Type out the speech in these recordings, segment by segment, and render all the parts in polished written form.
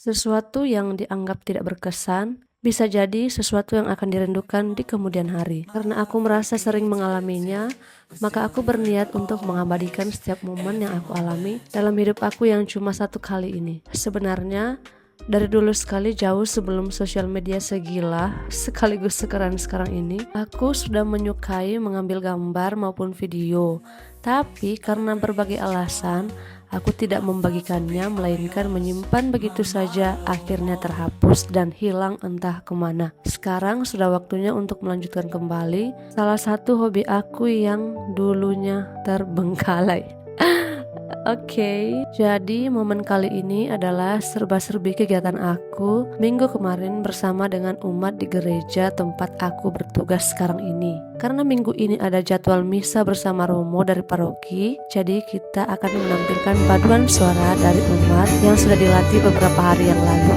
Sesuatu yang dianggap tidak berkesan bisa jadi sesuatu yang akan dirindukan di kemudian hari. Karena aku merasa sering mengalaminya, maka aku berniat untuk mengabadikan setiap momen yang aku alami dalam hidup aku yang cuma satu kali ini. Sebenarnya, dari dulu sekali, jauh sebelum sosial media segila sekaligus sekarang ini, aku sudah menyukai mengambil gambar maupun video. Tapi karena berbagai alasan, aku tidak membagikannya, melainkan menyimpan begitu saja, akhirnya terhapus dan hilang entah kemana. Sekarang sudah waktunya untuk melanjutkan kembali salah satu hobi aku yang dulunya terbengkalai. Oke, jadi momen kali ini adalah serba-serbi kegiatan aku minggu kemarin bersama dengan umat di gereja tempat aku bertugas sekarang ini. Karena minggu ini ada jadwal misa bersama Romo dari paroki, jadi kita akan menampilkan paduan suara dari umat yang sudah dilatih beberapa hari yang lalu.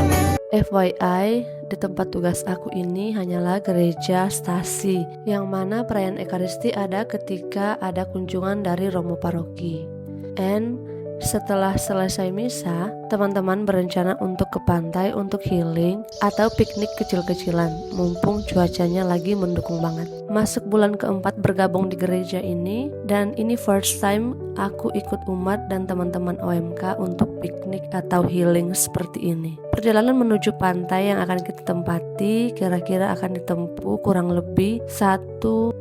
FYI, di tempat tugas aku ini hanyalah gereja stasi, yang mana perayaan Ekaristi ada ketika ada kunjungan dari Romo paroki. And setelah selesai misa, teman-teman berencana untuk ke pantai untuk healing atau piknik kecil-kecilan, mumpung cuacanya lagi mendukung banget. Masuk bulan keempat bergabung di gereja ini, dan ini first time aku ikut umat dan teman-teman OMK untuk piknik atau healing seperti ini. Perjalanan menuju pantai yang akan kita tempati kira-kira akan ditempuh kurang lebih 1-2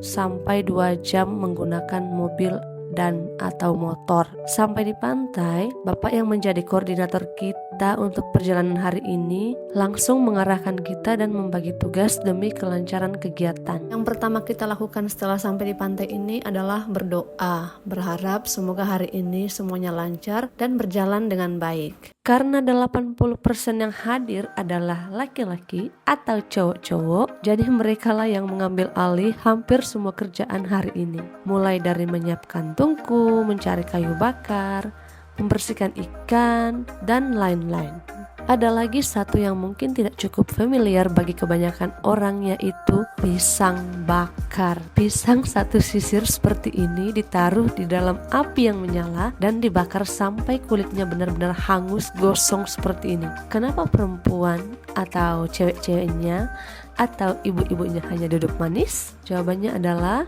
jam menggunakan mobil dan atau motor. Sampai di pantai, Bapak yang menjadi koordinator kita untuk perjalanan hari ini langsung mengarahkan kita dan membagi tugas demi kelancaran kegiatan. Yang pertama kita lakukan setelah sampai di pantai ini adalah berdoa, berharap semoga hari ini semuanya lancar dan berjalan dengan baik. Karena 80% yang hadir adalah laki-laki atau cowok-cowok, jadi mereka lah yang mengambil alih hampir semua kerjaan hari ini. Mulai dari menyiapkan tungku, mencari kayu bakar, membersihkan ikan, dan lain-lain. Ada lagi satu yang mungkin tidak cukup familiar bagi kebanyakan orang, yaitu pisang bakar. Pisang satu sisir seperti ini ditaruh di dalam api yang menyala dan dibakar sampai kulitnya benar-benar hangus gosong seperti ini. Kenapa perempuan atau cewek-ceweknya atau ibu-ibunya hanya duduk manis? Jawabannya adalah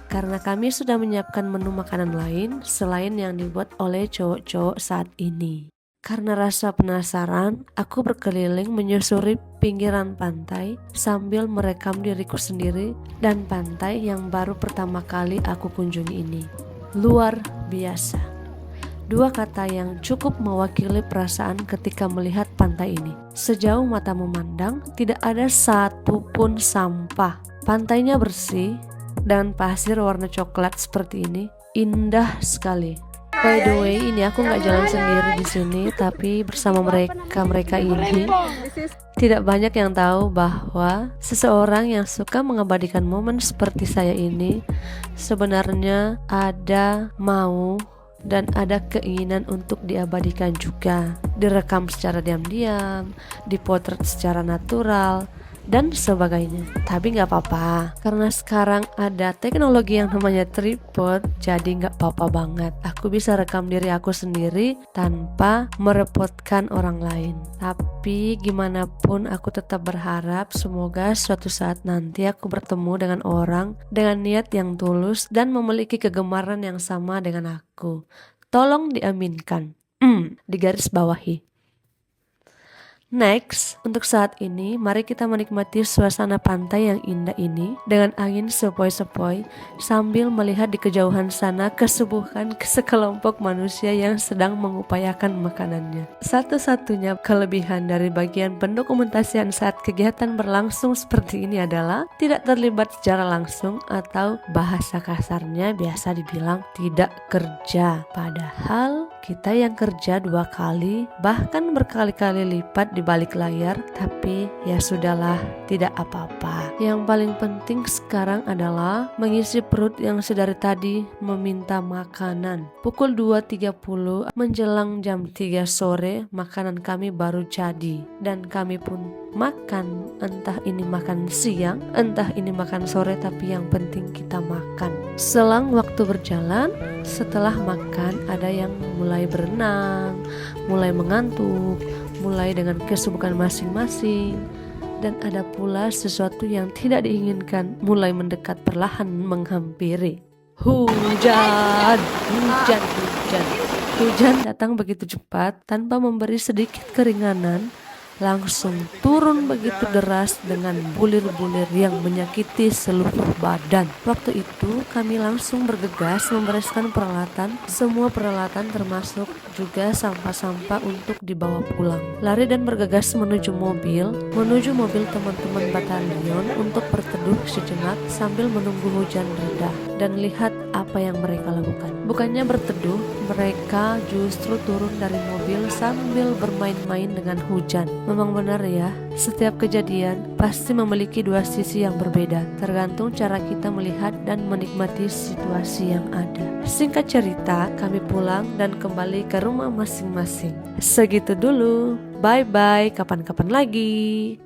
karena kami sudah menyiapkan menu makanan lain selain yang dibuat oleh cowok-cowok saat ini. Karena rasa penasaran, aku berkeliling menyusuri pinggiran pantai sambil merekam diriku sendiri dan pantai yang baru pertama kali aku kunjungi ini. Luar biasa. 2 kata yang cukup mewakili perasaan ketika melihat pantai ini. Sejauh mata memandang, tidak ada satu pun sampah. Pantainya bersih dan pasir warna coklat seperti ini, indah sekali. By the way, ini aku nggak jalan sendiri di sini, tapi bersama mereka ini. Tidak banyak yang tahu bahwa seseorang yang suka mengabadikan momen seperti saya ini sebenarnya ada mau dan ada keinginan untuk diabadikan juga, direkam secara diam-diam, dipotret secara natural, dan sebagainya. Tapi gak apa-apa, karena sekarang ada teknologi yang namanya tripod, jadi gak apa-apa banget. Aku bisa rekam diri aku sendiri tanpa merepotkan orang lain. Tapi gimana pun aku tetap berharap semoga suatu saat nanti aku bertemu dengan orang dengan niat yang tulus dan memiliki kegemaran yang sama dengan aku. Tolong diaminkan. Digaris bawahi. Next, untuk saat ini, mari kita menikmati suasana pantai yang indah ini dengan angin sepoi-sepoi sambil melihat di kejauhan sana kesubuhan sekelompok manusia yang sedang mengupayakan makanannya. Satu-satunya kelebihan dari bagian pendokumentasian saat kegiatan berlangsung seperti ini adalah tidak terlibat secara langsung atau bahasa kasarnya biasa dibilang tidak kerja. Padahal kita yang kerja 2 kali, bahkan berkali-kali lipat di balik layar, tapi ya sudahlah, tidak apa-apa. Yang paling penting sekarang adalah mengisi perut yang sedari tadi meminta makanan. Pukul 2.30 menjelang jam 3 sore, makanan kami baru jadi dan kami pun makan, entah ini makan siang, entah ini makan sore, tapi yang penting kita makan. Selang waktu berjalan, setelah makan ada yang mulai berenang, mulai mengantuk, mulai dengan kesibukan masing-masing. Dan ada pula sesuatu yang tidak diinginkan mulai mendekat perlahan menghampiri. Hujan, hujan, hujan. Hujan datang begitu cepat tanpa memberi sedikit keringanan, langsung turun begitu deras dengan bulir-bulir yang menyakiti seluruh badan. Waktu itu kami langsung bergegas membereskan peralatan, semua peralatan termasuk juga sampah-sampah untuk dibawa pulang. Lari dan bergegas menuju mobil teman-teman batalion untuk berteduh sejenak sambil menunggu hujan reda dan lihat apa yang mereka lakukan. Bukannya berteduh, mereka justru turun dari mobil sambil bermain-main dengan hujan. Memang benar ya, setiap kejadian pasti memiliki dua sisi yang berbeda, tergantung cara kita melihat dan menikmati situasi yang ada. Singkat cerita, kami pulang dan kembali ke rumah masing-masing. Segitu dulu, bye-bye, kapan-kapan lagi.